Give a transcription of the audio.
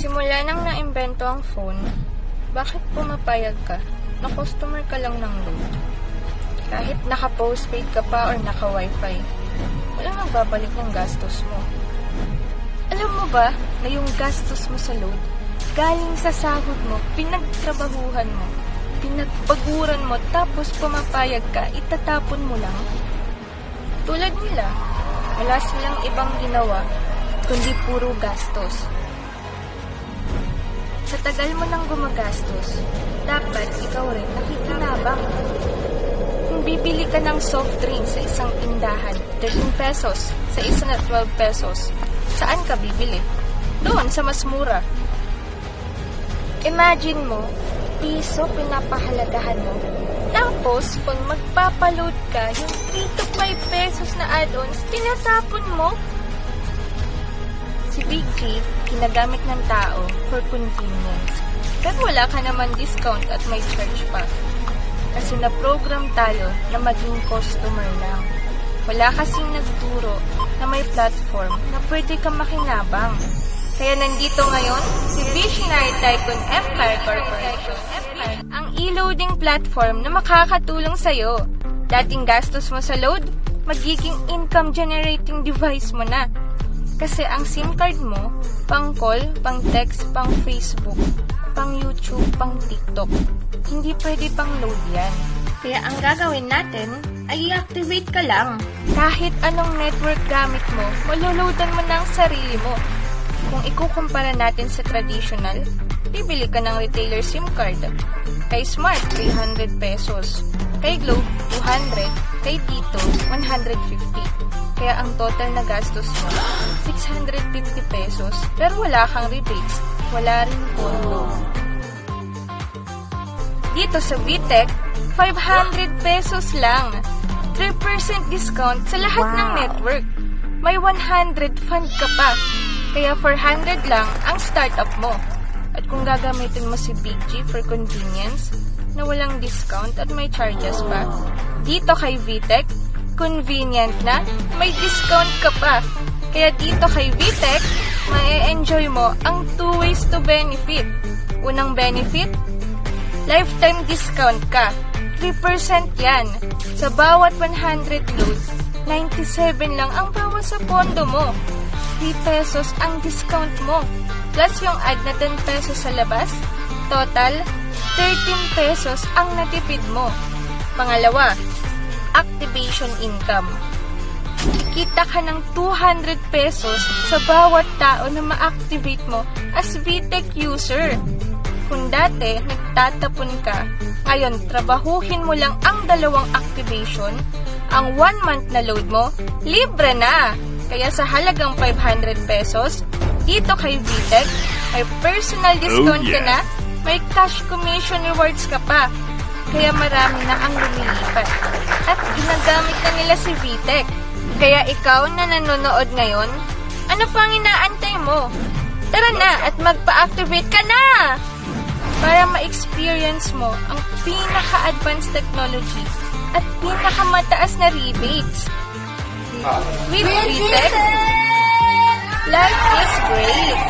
Simula nang naimbento ang phone, bakit pumapayag ka na customer ka lang ng load? Kahit naka-postpaid ka pa or naka-wifi, walang nagbabalik ng gastos mo. Alam mo ba na yung gastos mo sa load, galing sa sahod mo, pinagtrabahuhan mo, pinagpaguran mo, tapos pumapayag ka, itatapon mo lang? Tulad nila, wala silang ibang ginawa, kundi puro gastos. Sa tagal mo nang gumagastos, dapat ikaw rin nakikinabang. Kung bibili ka ng soft drink sa isang tindahan, 13 pesos, sa isa na 12 pesos, saan ka bibili? Doon, sa mas mura. Imagine mo, piso pinapahalagahan mo. Tapos, pag magpapaload ka, yung 3 to 5 pesos na add-ons, tinatapon mo. Si Big G, ginagamit ng tao for convenience. Pero wala ka naman discount at may charge pa. Kasi na-program tayo na maging customer lang. Wala kasing nagturo na may platform na pwede kang makinabang. Kaya nandito ngayon, si Visionary Tycoon Empire Corporation. Ang e-loading platform na makakatulong sa'yo. Dating gastos mo sa load, magiging income generating device mo na. Kasi ang SIM card mo, pang call, pang text, pang Facebook, pang YouTube, pang TikTok. Hindi pwede pang load yan. Kaya ang gagawin natin ay i-activate ka lang. Kahit anong network gamit mo, maloloadan mo ng sarili mo. Kung ikukumpara natin sa traditional, bibili ka ng retailer SIM card. Kay Smart, 300 pesos. Kay Globe, 200. Kay Dito, 150. Kaya ang total na gastos mo, 650 pesos. Pero wala kang rebates, wala rin pondo. Dito sa VTech, 500 pesos lang. 3% discount sa lahat ng network. May 100 fund ka pa. Kaya 400 lang ang startup mo. At kung gagamitin mo si Big G for convenience, na walang discount at may charges pa, dito kay VTech, convenient na, may discount ka pa. Kaya dito kay VTech, ma-enjoy mo ang 2 ways to benefit. Unang benefit, lifetime discount ka. 3% yan. Sa bawat 100 loads, 97 lang ang bawas sa pondo mo. 3 pesos ang discount mo. Plus yung add na 10 pesos sa labas, total, 13 pesos ang natipid mo. Pangalawa, activation income. Kikita ka ng 200 pesos sa bawat tao na ma-activate mo as VTech user. Kung dati, nagtatapon ka, ngayon, trabahuhin mo lang ang 2 activation, ang 1 month na load mo, libre na! Kaya sa halagang 500 pesos, dito kay VTech, may personal discount ka na, may cash commission rewards ka pa. Kaya marami na ang lumilipat. At ginagamit na nila si VTech. Kaya ikaw na nanonood ngayon, ano pang inaantay mo? Tara na at magpa-activate ka na! Para ma-experience mo ang pinaka-advanced technology at pinaka-mataas na rebates. With VTech, life is great!